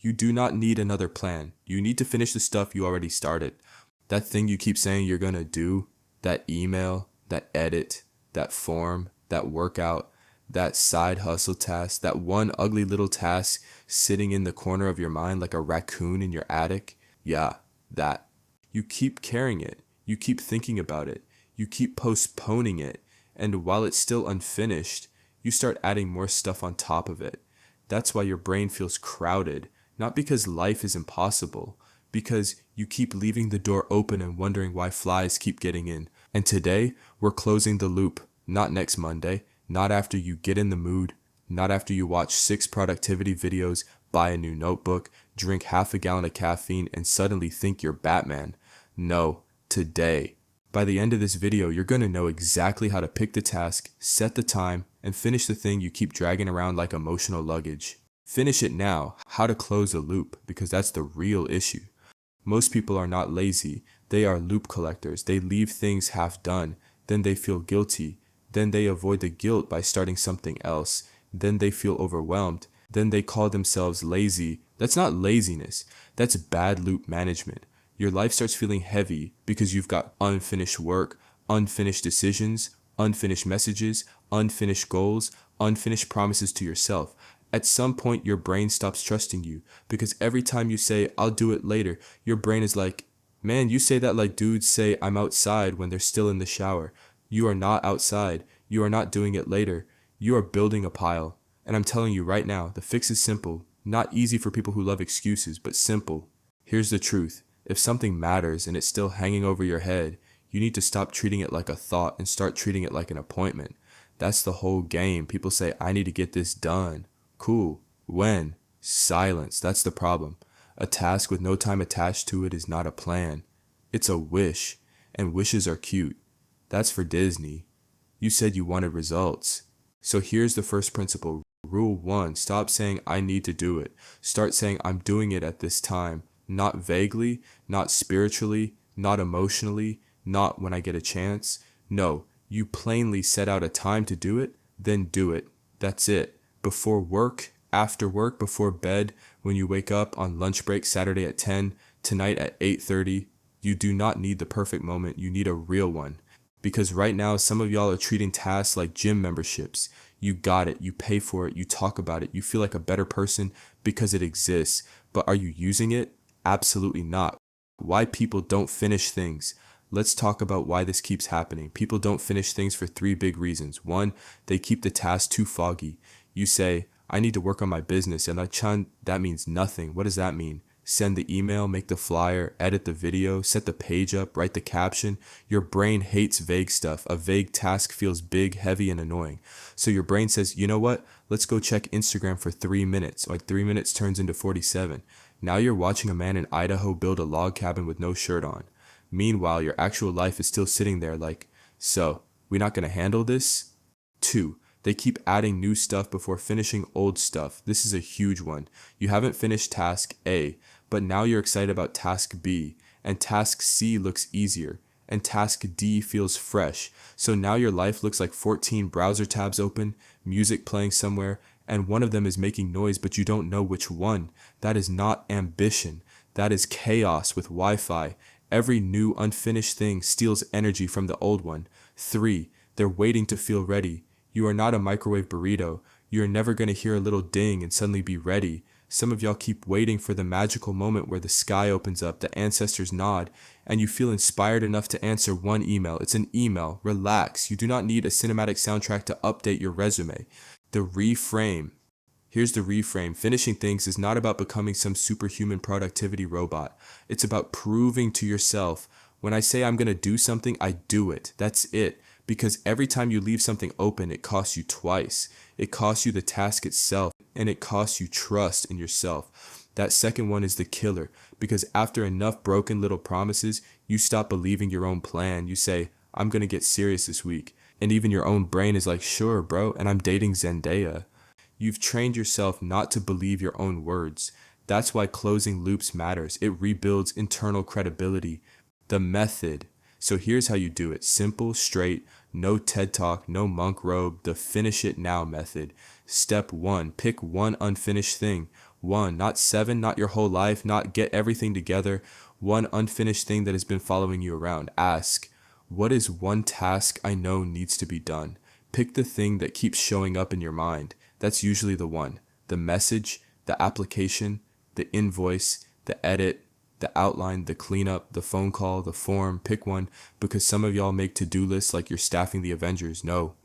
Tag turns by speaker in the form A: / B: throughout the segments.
A: You do not need another plan. You need to finish the stuff you already started. That thing you keep saying you're gonna do, that email, that edit, that form, that workout, that side hustle task, that one ugly little task sitting in the corner of your mind like a raccoon in your attic. Yeah, that. You keep carrying it. You keep thinking about it. You keep postponing it. And while it's still unfinished, you start adding more stuff on top of it. That's why your brain feels crowded, not because life is impossible, because you keep leaving the door open and wondering why flies keep getting in. And today, we're closing the loop, not next Monday, not after you get in the mood, not after you watch 6 productivity videos, buy a new notebook, drink half a gallon of caffeine, and suddenly think you're Batman. No, today. By the end of this video, you're going to know exactly how to pick the task, set the time, and finish the thing you keep dragging around like emotional luggage. Finish it now, how to close a loop, because that's the real issue. Most people are not lazy, they are loop collectors. They leave things half done, then they feel guilty, then they avoid the guilt by starting something else, then they feel overwhelmed, then they call themselves lazy. That's not laziness, that's bad loop management. Your life starts feeling heavy because you've got unfinished work, unfinished decisions, unfinished messages, unfinished goals, unfinished promises to yourself. At some point, your brain stops trusting you because every time you say, I'll do it later, your brain is like, man, you say that like dudes say I'm outside when they're still in the shower. You are not outside. You are not doing it later. You are building a pile. And I'm telling you right now, the fix is simple. Not easy for people who love excuses, but simple. Here's the truth. If something matters and it's still hanging over your head, you need to stop treating it like a thought and start treating it like an appointment. That's the whole game. People say, I need to get this done. Cool. When? Silence. That's the problem. A task with no time attached to it is not a plan. It's a wish. And wishes are cute. That's for Disney. You said you wanted results. So here's the first principle. Rule 1. Stop saying, I need to do it. Start saying, I'm doing it at this time. Not vaguely, not spiritually, not emotionally, not when I get a chance. No, you plainly set out a time to do it, then do it. That's it. Before work, after work, before bed, when you wake up, on lunch break Saturday at 10, tonight at 8:30. You do not need the perfect moment, you need a real one. Because right now, some of y'all are treating tasks like gym memberships. You got it, you pay for it, you talk about it, you feel like a better person because it exists. But are you using it? Absolutely not. Why people don't finish things. Let's talk about why this keeps happening. People don't finish things for 3 big reasons. 1, they keep the task too foggy. You say, I need to work on my business, and that means nothing. What does that mean? Send the email, make the flyer, edit the video, set the page up, write the caption. Your brain hates vague stuff. A vague task feels big, heavy, and annoying. So your brain says, you know what? Let's go check Instagram for 3 minutes. Like 3 minutes turns into 47. Now you're watching a man in Idaho build a log cabin with no shirt on. Meanwhile, your actual life is still sitting there like, so, we not gonna handle this? 2, they keep adding new stuff before finishing old stuff. This is a huge one. You haven't finished task A, but now you're excited about task B, and task C looks easier, and task D feels fresh. So now your life looks like 14 browser tabs open, music playing somewhere, and one of them is making noise, but you don't know which one. That is not ambition. That is chaos with Wi-Fi. Every new unfinished thing steals energy from the old one. 3, they're waiting to feel ready. You are not a microwave burrito. You're never going to hear a little ding and suddenly be ready. Some of y'all keep waiting for the magical moment where the sky opens up, the ancestors nod, and you feel inspired enough to answer one email. It's an email. Relax. You do not need a cinematic soundtrack to update your resume. The reframe. Here's the reframe. Finishing things is not about becoming some superhuman productivity robot. It's about proving to yourself, when I say I'm going to do something, I do it. That's it. Because every time you leave something open, it costs you twice. It costs you the task itself, and it costs you trust in yourself. That second one is the killer, because after enough broken little promises, you stop believing your own plan. You say, I'm going to get serious this week. And even your own brain is like, sure, bro, and I'm dating Zendaya. You've trained yourself not to believe your own words. That's why closing loops matters. It rebuilds internal credibility. The method. So here's how you do it. Simple, straight, no TED Talk, no monk robe, the finish it now method. Step 1, pick one unfinished thing. One, not seven, not your whole life, not get everything together. One unfinished thing that has been following you around. Ask, what is one task I know needs to be done? Pick the thing that keeps showing up in your mind. That's usually the one. The message, the application, the invoice, the edit, the outline, the cleanup, the phone call, the form. Pick one, because some of y'all make to-do lists like you're staffing the Avengers. No,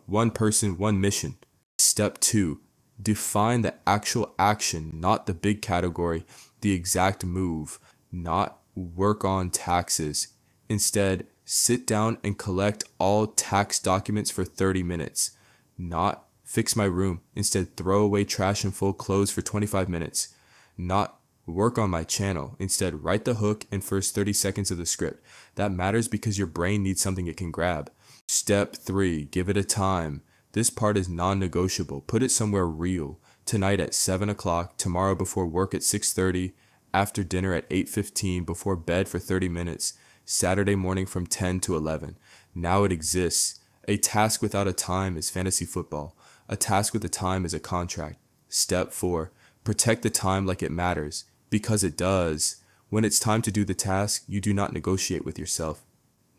A: one person, one mission. Step 2, define the actual action, not the big category, the exact move, not work on taxes. Instead, sit down and collect all tax documents for 30 minutes. Not fix my room. Instead, throw away trash and fold clothes for 25 minutes. Not work on my channel. Instead, write the hook and first 30 seconds of the script. That matters because your brain needs something it can grab. Step 3, give it a time. This part is non-negotiable. Put it somewhere real. Tonight at 7 o'clock, tomorrow before work at 6:30, after dinner at 8:15, before bed for 30 minutes, Saturday morning from 10 to 11. Now it exists. A task without a time is fantasy football. A task with a time is a contract. Step 4, protect the time like it matters, because it does. When it's time to do the task, you do not negotiate with yourself.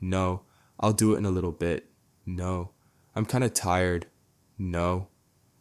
A: No, I'll do it in a little bit. No, I'm kind of tired. No,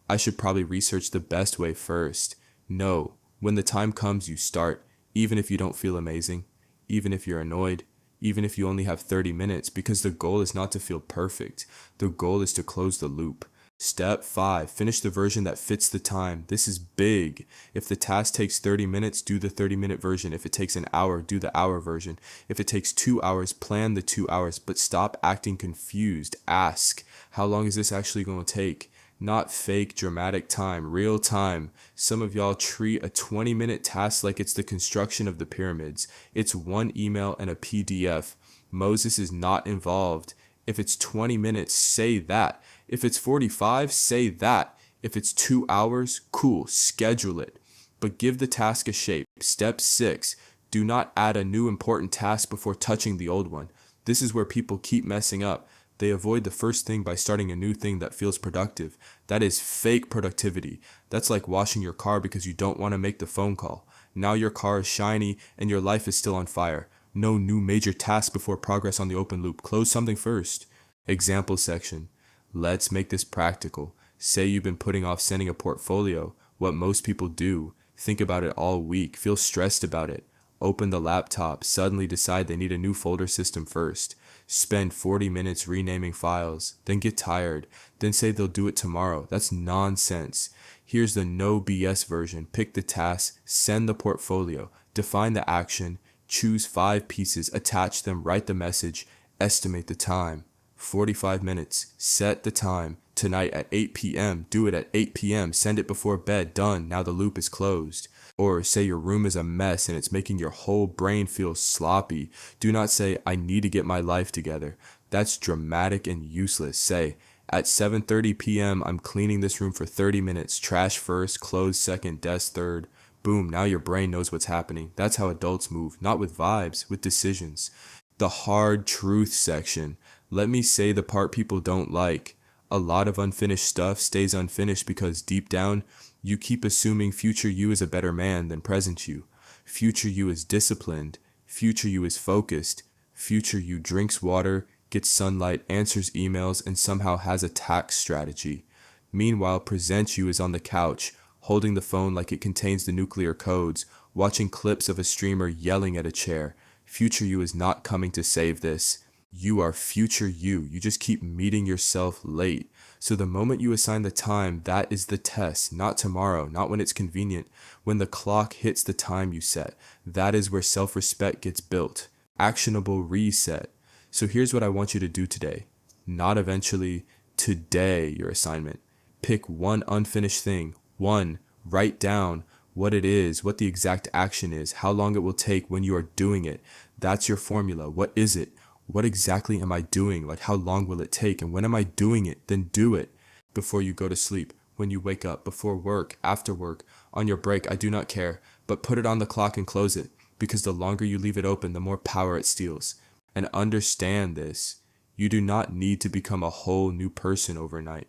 A: I should probably research the best way first. No, when the time comes, you start, even if you don't feel amazing, even if you're annoyed, even if you only have 30 minutes, because the goal is not to feel perfect. The goal is to close the loop. Step 5, finish the version that fits the time. This is big. If the task takes 30 minutes, do the 30-minute version. If it takes an hour, do the hour version. If it takes 2 hours, plan the 2 hours, but stop acting confused. Ask, how long is this actually going to take? Not fake dramatic time, real time. Some of y'all treat a 20-minute task like it's the construction of the pyramids. It's one email and a PDF. Moses is not involved. If it's 20 minutes, say that. If it's 45, say that. If it's 2 hours, cool, schedule it. But give the task a shape. Step 6, do not add a new important task before touching the old one. This is where people keep messing up. They avoid the first thing by starting a new thing that feels productive. That is fake productivity. That's like washing your car because you don't want to make the phone call. Now your car is shiny and your life is still on fire. No new major task before progress on the open loop. Close something first. Example section. Let's make this practical. Say you've been putting off sending a portfolio. What most people do. Think about it all week. Feel stressed about it. Open the laptop. Suddenly decide they need a new folder system first. Spend 40 minutes renaming files. Then get tired. Then say they'll do it tomorrow. That's nonsense. Here's the no BS version. Pick the task. Send the portfolio. Define the action. Choose 5 pieces. Attach them. Write the message. Estimate the time. 45 minutes. Set the time. Tonight at 8 p.m. Do it at 8 p.m. Send it before bed. Done. Now the loop is closed. Or say your room is a mess and it's making your whole brain feel sloppy. Do not say, I need to get my life together. That's dramatic and useless. Say, at 7:30 p.m. I'm cleaning this room for 30 minutes. Trash first, clothes second, desk third. Boom, now your brain knows what's happening. That's how adults move. Not with vibes, with decisions. The hard truth section. Let me say the part people don't like. A lot of unfinished stuff stays unfinished because deep down, you keep assuming future you is a better man than present you. Future you is disciplined. Future you is focused. Future you drinks water, gets sunlight, answers emails, and somehow has a tax strategy. Meanwhile, present you is on the couch, holding the phone like it contains the nuclear codes, watching clips of a streamer yelling at a chair. Future you is not coming to save this. You are future you. You just keep meeting yourself late. So the moment you assign the time, that is the test. Not tomorrow, not when it's convenient. When the clock hits the time you set, that is where self-respect gets built. Actionable reset. So here's what I want you to do today. Not eventually, today your assignment. Pick one unfinished thing. One, write down what it is, what the exact action is, how long it will take when you are doing it. That's your formula. What is it? What exactly am I doing? Like, how long will it take? And when am I doing it? Then do it. Before you go to sleep, when you wake up, before work, after work, on your break, I do not care. But put it on the clock and close it. Because the longer you leave it open, the more power it steals. And understand this. You do not need to become a whole new person overnight.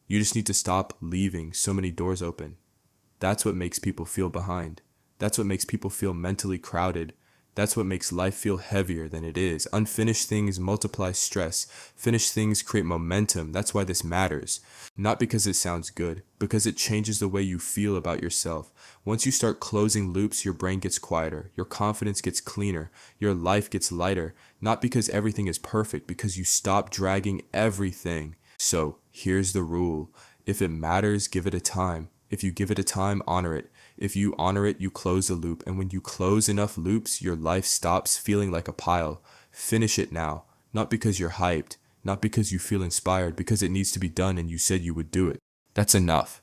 A: You just need to stop leaving so many doors open. That's what makes people feel behind. That's what makes people feel mentally crowded. That's what makes life feel heavier than it is. Unfinished things multiply stress. Finished things create momentum. That's why this matters. Not because it sounds good, because it changes the way you feel about yourself. Once you start closing loops, your brain gets quieter, your confidence gets cleaner, your life gets lighter. Not because everything is perfect, because you stop dragging everything. So, here's the rule. If it matters, give it a time. If you give it a time, honor it. If you honor it, you close a loop. And when you close enough loops, your life stops feeling like a pile. Finish it now. Not because you're hyped. Not because you feel inspired. Because it needs to be done and you said you would do it. That's enough.